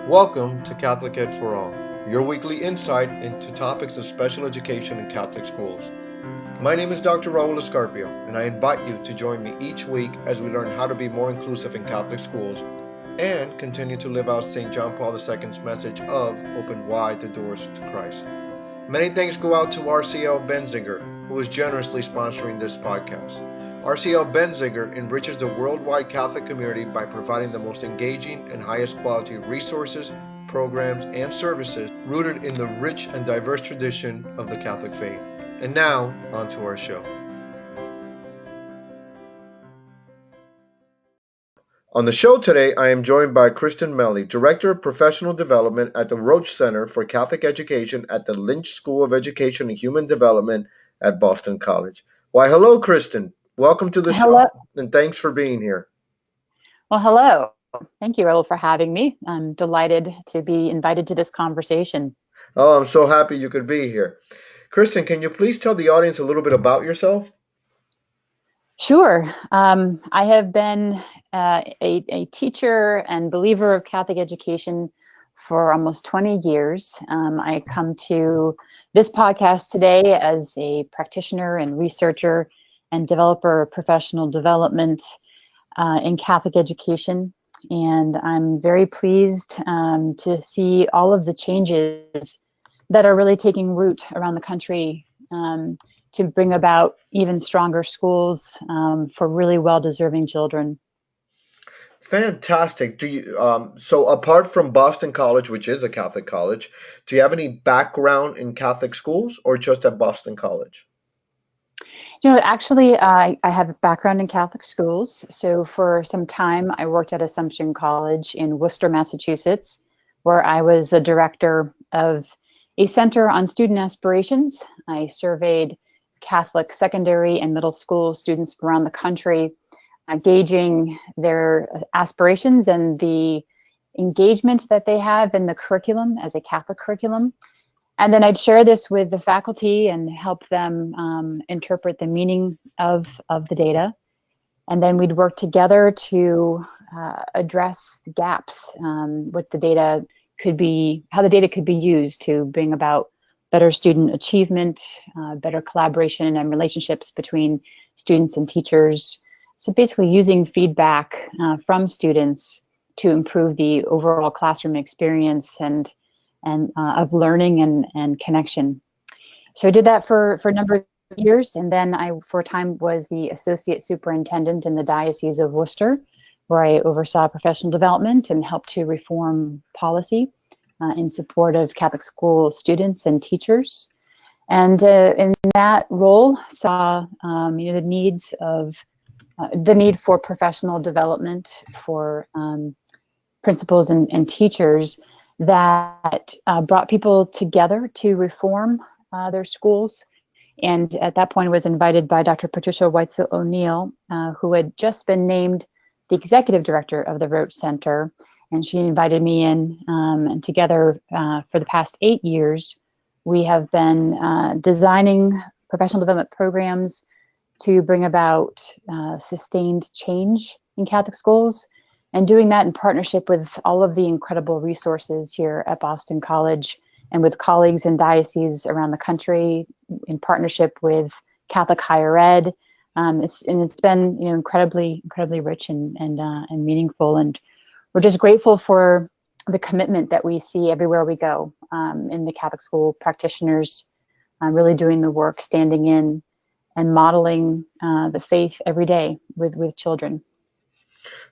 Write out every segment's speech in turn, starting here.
Welcome to Catholic Ed for All, your weekly insight into topics of special education in Catholic schools. My name is Dr. Raul Escarpio, and I invite you to join me each week as we learn how to be more inclusive in Catholic schools and continue to live out St. John Paul II's message of open wide the doors to Christ. Many thanks go out to RCL Benziger, who is generously sponsoring this podcast. RCL Benziger enriches the worldwide Catholic community by providing the most engaging and highest quality resources, programs, and services rooted in the rich and diverse tradition of the Catholic faith. And now, on to our show. On the show today, I am joined by Kristin Melley, Director of Professional Development at the Roach Center for Catholic Education at the Lynch School of Education and Human Development at Boston College. Why, hello, Kristin. Welcome to the show, and thanks for being here. Well, hello. Thank you, Raul, for having me. I'm delighted to be invited to this conversation. Oh, I'm so happy you could be here. Kristin, can you please tell the audience a little bit about yourself? Sure. I have been a teacher and believer of Catholic education for almost 20 years. I come to this podcast today as a practitioner and researcher and developer of professional development in Catholic education. And I'm very pleased to see all of the changes that are really taking root around the country to bring about even stronger schools for really well-deserving children. Fantastic. Do you so apart from Boston College, which is a Catholic college, do you have any background in Catholic schools or just at Boston College? You know, actually, I have a background in Catholic schools. So for some time, I worked at Assumption College in Worcester, Massachusetts, where I was the director of a center on student aspirations. I surveyed Catholic secondary and middle school students around the country, gauging their aspirations and the engagement that they have in the curriculum as a Catholic curriculum. And then I'd share this with the faculty and help them interpret the meaning of the data. And then we'd work together to address the gaps, what the data could be, how the data could be used to bring about better student achievement, better collaboration and relationships between students and teachers. So basically using feedback from students to improve the overall classroom experience and of learning and connection. So I did that for a number of years, and then I, for a time, was the associate superintendent in the Diocese of Worcester, where I oversaw professional development and helped to reform policy in support of Catholic school students and teachers. And in that role, saw the need for professional development for principals and teachers that brought people together to reform their schools. And at that point, I was invited by Dr. Patricia Weitzel O'Neill, who had just been named the executive director of the Roach Center. And she invited me in, and together for the past 8 years, we have been designing professional development programs to bring about sustained change in Catholic schools, and doing that in partnership with all of the incredible resources here at Boston College and with colleagues in dioceses around the country, in partnership with Catholic higher ed. It's been incredibly rich and meaningful, and we're just grateful for the commitment that we see everywhere we go in the Catholic school practitioners really doing the work, standing in and modeling the faith every day with children.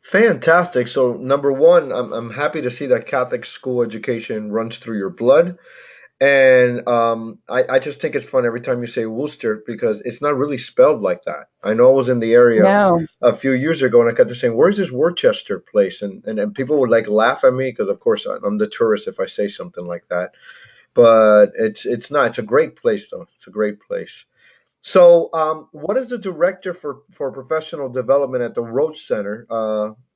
Fantastic. So number one, I'm happy to see that Catholic school education runs through your blood. And I just think it's fun every time you say Worcester because it's not really spelled like that. I know I was in the area a few years ago and I got to saying, where's this Worcester place? And people would like laugh at me because of course I'm the tourist if I say something like that. But it's not. It's a great place though. It's a great place. So what does the director for professional development at the Roach Center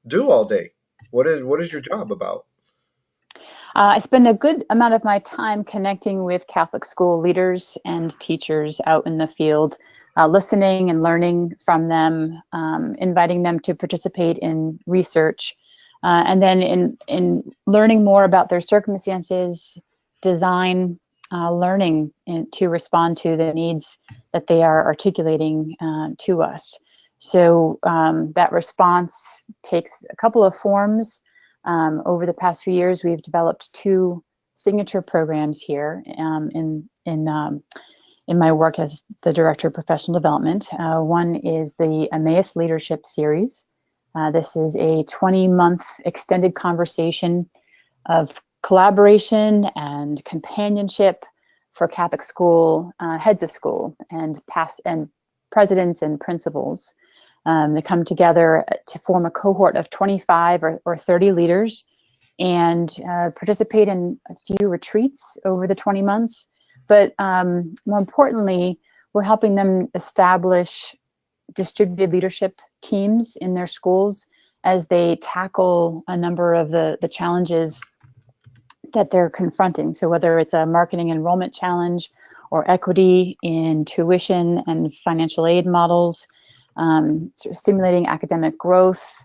do all day? What is your job about? I spend a good amount of my time connecting with Catholic school leaders and teachers out in the field, listening and learning from them, inviting them to participate in research And then in learning more about their circumstances, design learning to respond to the needs that they are articulating to us. So that response takes a couple of forms. Over the past few years, we've developed 2 signature programs here in my work as the Director of Professional Development. One is the Emmaus Leadership Series. This is a 20-month extended conversation of collaboration and companionship for Catholic school heads of school and presidents and principals. They come together to form a cohort of 25 or 30 leaders and participate in a few retreats over the 20 months. But more importantly, we're helping them establish distributed leadership teams in their schools as they tackle a number of the challenges that they're confronting. So whether it's a marketing enrollment challenge or equity in tuition and financial aid models, sort of stimulating academic growth,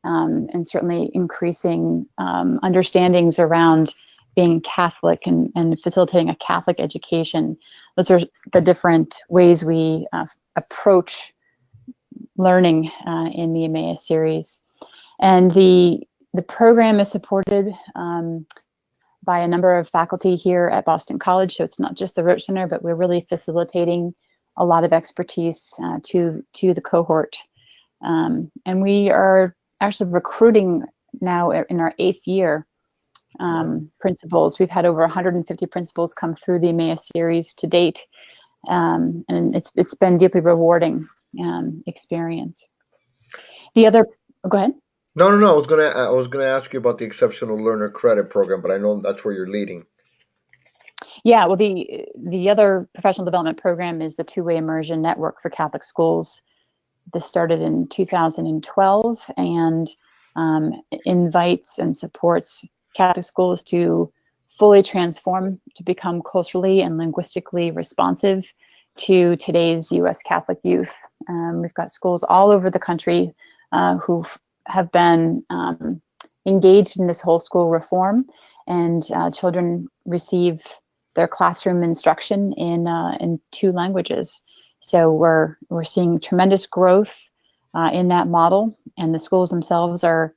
and certainly increasing understandings around being Catholic and facilitating a Catholic education. Those are the different ways we approach learning in the Emmaus series. And the program is supported by a number of faculty here at Boston College. So it's not just the Roach Center, but we're really facilitating a lot of expertise to the cohort. And we are actually recruiting now in our 8th year principals. We've had over 150 principals come through the Emmaus series to date. And it's been deeply rewarding experience. The other, go ahead. No. I was gonna ask you about the Exceptional Learner Credit Program, but I know that's where you're leading. Yeah, well, the other professional development program is the Two-Way Immersion Network for Catholic Schools. This started in 2012 and invites and supports Catholic schools to fully transform to become culturally and linguistically responsive to today's U.S. Catholic youth. We've got schools all over the country who have been engaged in this whole school reform, and children receive their classroom instruction in 2 languages. So we're seeing tremendous growth in that model, and the schools themselves are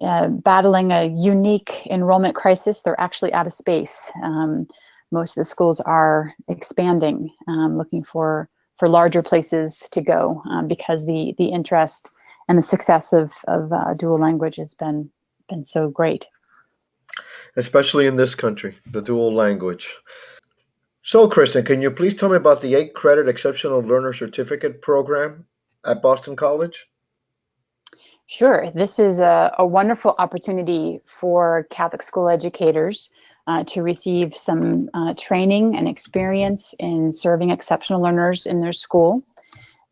battling a unique enrollment crisis. They're actually out of space. Most of the schools are expanding, looking for larger places to go because the interest and the success of dual language has been so great. Especially in this country, the dual language. So, Kristin, can you please tell me about the 8-credit Exceptional Learner Certificate Program at Boston College? Sure. This is a wonderful opportunity for Catholic school educators to receive some training and experience in serving exceptional learners in their school.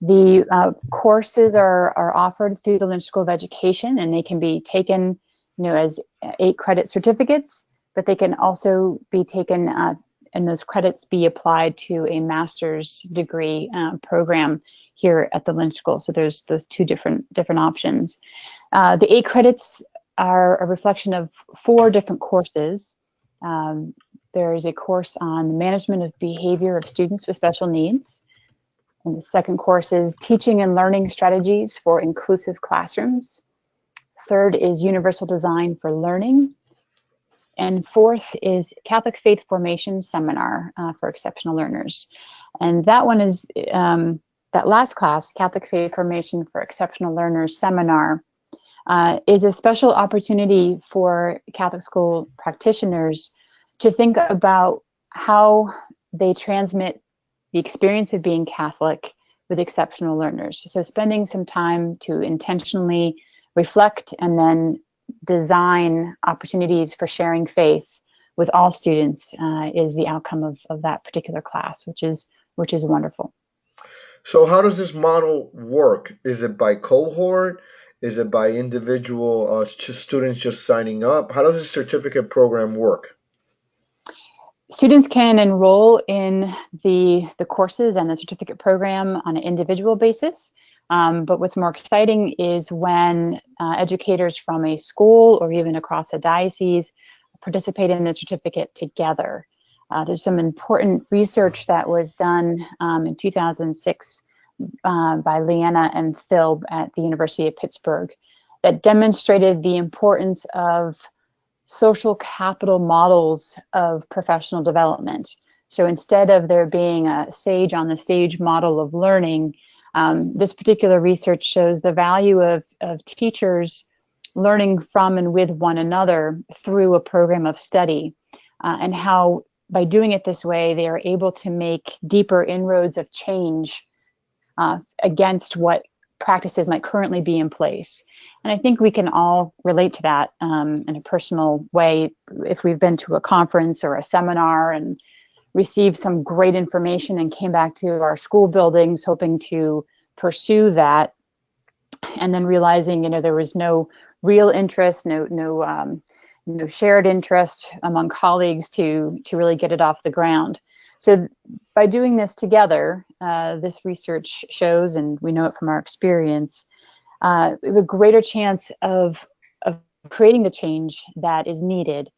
The courses are offered through the Lynch School of Education, and they can be taken, as 8-credit certificates, but they can also be taken and those credits be applied to a master's degree program here at the Lynch School. So there's those 2 different options. The 8 credits are a reflection of 4 different courses. There is a course on the management of behavior of students with special needs. And the second course is teaching and learning strategies for inclusive classrooms. Third is universal design for learning. And 4th is Catholic Faith Formation Seminar for exceptional learners. And that one is, that last class, Catholic Faith Formation for Exceptional Learners Seminar, is a special opportunity for Catholic school practitioners to think about how they transmit the experience of being Catholic with exceptional learners. So spending some time to intentionally reflect and then design opportunities for sharing faith with all students is the outcome of that particular class, which is wonderful. So how does this model work? Is it by cohort? Is it by individual students just signing up? How does the certificate program work? Students can enroll in the courses and the certificate program on an individual basis. But what's more exciting is when educators from a school or even across a diocese participate in the certificate together. There's some important research that was done in 2006 by Leanna and Phil at the University of Pittsburgh that demonstrated the importance of social capital models of professional development. So instead of there being a sage on the stage model of learning, this particular research shows the value of teachers learning from and with one another through a program of study, and how by doing it this way, they are able to make deeper inroads of change against what practices might currently be in place. And I think we can all relate to that in a personal way if we've been to a conference or a seminar and received some great information and came back to our school buildings hoping to pursue that, and then realizing there was no real interest, no shared interest among colleagues to really get it off the ground. So by doing this together, this research shows, and we know it from our experience, we have a greater chance of creating the change that is needed.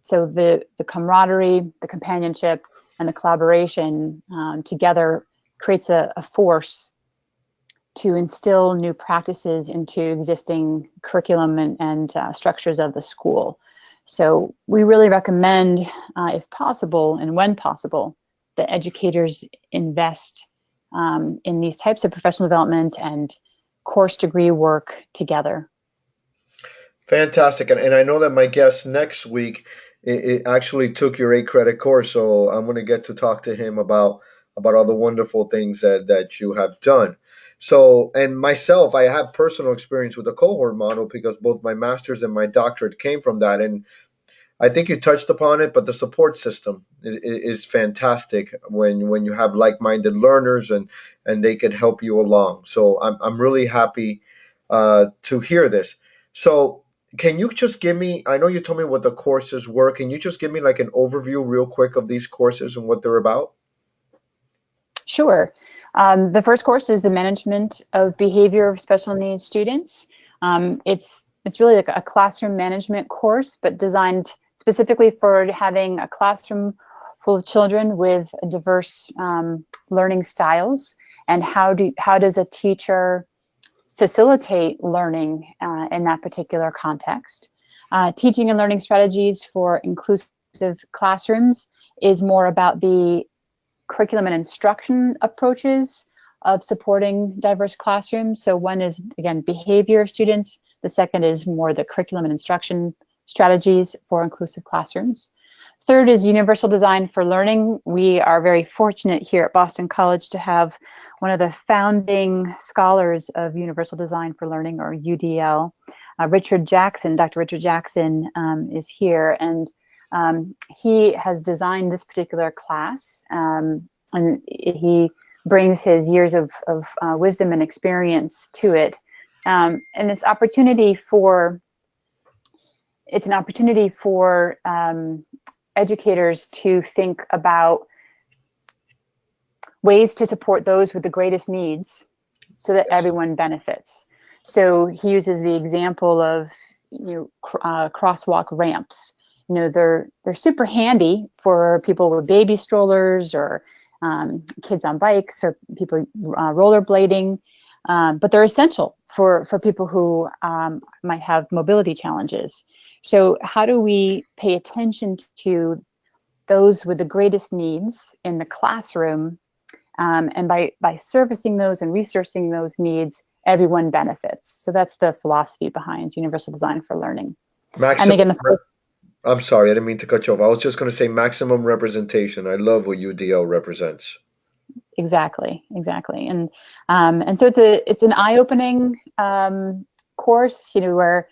So the camaraderie, the companionship, and the collaboration together creates a force to instill new practices into existing curriculum and structures of the school. So we really recommend, if possible and when possible, that educators invest in these types of professional development and course degree work together. Fantastic. And I know that my guest next week it actually took your 8 credit course, so I'm going to get to talk to him about all the wonderful things that you have done. So, and myself, I have personal experience with the cohort model because both my master's and my doctorate came from that. And I think you touched upon it, but the support system is fantastic when you have like-minded learners and they can help you along. So I'm really happy to hear this. So can you just give me, I know you told me what the courses were, can you just give me like an overview real quick of these courses and what they're about? Sure. The first course is the management of behavior of special needs students. It's really like a classroom management course, but designed specifically for having a classroom full of children with diverse learning styles, and how does a teacher facilitate learning in that particular context. Teaching and learning strategies for inclusive classrooms is more about the curriculum and instruction approaches of supporting diverse classrooms. So one is, again, behavior of students. The second is more the curriculum and instruction strategies for inclusive classrooms. Third is universal design for learning. We are very fortunate here at Boston College to have one of the founding scholars of universal design for learning, or UDL, Richard Jackson. Dr. Richard Jackson is here, and he has designed this particular class, and he brings his years of wisdom and experience to it. And it's an opportunity for educators to think about ways to support those with the greatest needs so that everyone benefits. So he uses the example of crosswalk ramps. They're super handy for people with baby strollers or kids on bikes or people rollerblading, but they're essential for people who might have mobility challenges. So how do we pay attention to those with the greatest needs in the classroom, and by servicing those and researching those needs, everyone benefits. So that's the philosophy behind universal design for learning. And again, I'm sorry, I didn't mean to cut you off. I was just going to say maximum representation. I love what UDL represents. Exactly. And so it's an eye-opening course, where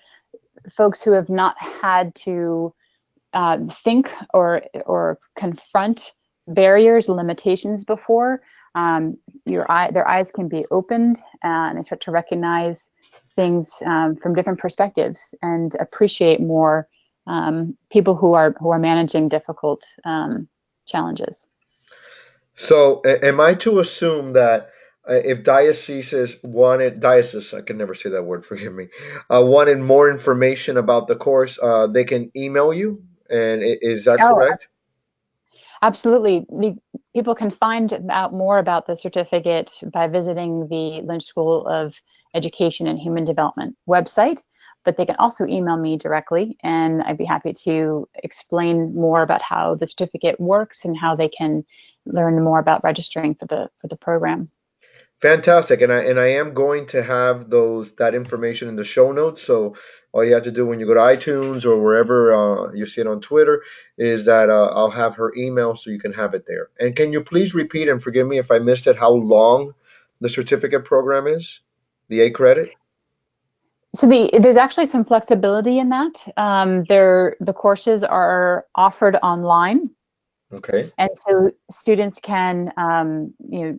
folks who have not had to think or confront barriers, limitations before, their eyes can be opened, and they start to recognize things from different perspectives and appreciate more people who are managing difficult challenges. So am I to assume that if diocese, I can never say that word, forgive me, wanted more information about the course, they can email you. And is that Oh, correct? absolutely. People can find out more about the certificate by visiting the Lynch School of Education and Human Development website, but they can also email me directly, and I'd be happy to explain more about how the certificate works and how they can learn more about registering for the program. Fantastic. And I am going to have that information in the show notes. So all you have to do when you go to iTunes or wherever you see it on Twitter is that I'll have her email so you can have it there. And can you please repeat, and forgive me if I missed it, how long the certificate program is? The A credit? So there's actually some flexibility in that. The courses are offered online, Okay. and so students can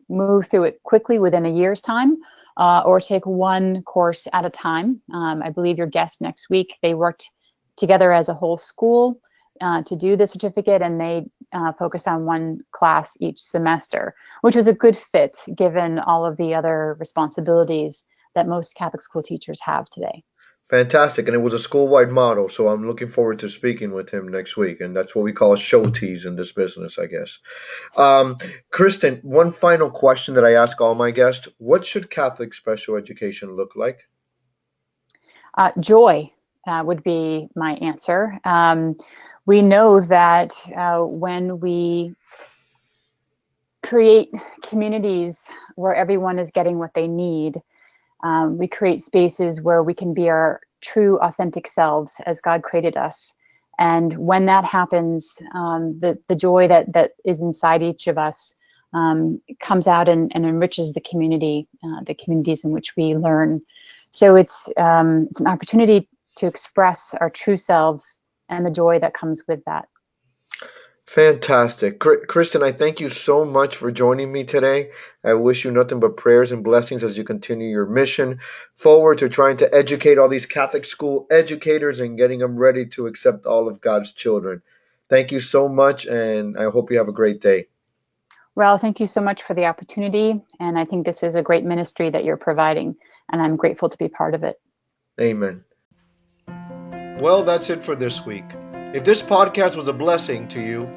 move through it quickly within a year's time, or take one course at a time. I believe your guest next week, they worked together as a whole school to do the certificate, and they focus on one class each semester, which was a good fit given all of the other responsibilities that most Catholic school teachers have today. Fantastic. And it was a school-wide model, so I'm looking forward to speaking with him next week. And that's what we call show tease in this business, I guess. Kristin, one final question that I ask all my guests. What should Catholic special education look like? Joy would be my answer. We know that when we create communities where everyone is getting what they need, we create spaces where we can be our true, authentic selves as God created us. And when that happens, the joy that is inside each of us comes out and enriches the communities in which we learn. So it's an opportunity to express our true selves and the joy that comes with that. Fantastic. Kristin, I thank you so much for joining me today. I wish you nothing but prayers and blessings as you continue your mission forward to trying to educate all these Catholic school educators and getting them ready to accept all of God's children. Thank you so much, and I hope you have a great day. Well, thank you so much for the opportunity. And I think this is a great ministry that you're providing, and I'm grateful to be part of it. Amen. Well, that's it for this week. If this podcast was a blessing to you,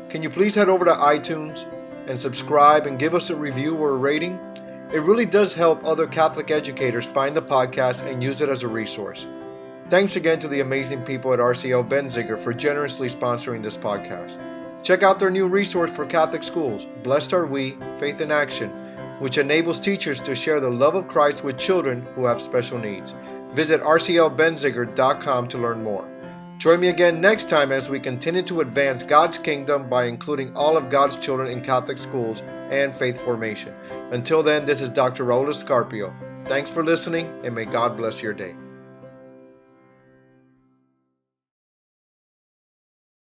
can you please head over to iTunes and subscribe and give us a review or a rating? It really does help other Catholic educators find the podcast and use it as a resource. Thanks again to the amazing people at RCL Benziger for generously sponsoring this podcast. Check out their new resource for Catholic schools, Blessed Are We, Faith in Action, which enables teachers to share the love of Christ with children who have special needs. Visit rclbenziger.com to learn more. Join me again next time as we continue to advance God's kingdom by including all of God's children in Catholic schools and faith formation. Until then, this is Dr. Raul Escarpio. Thanks for listening, and may God bless your day.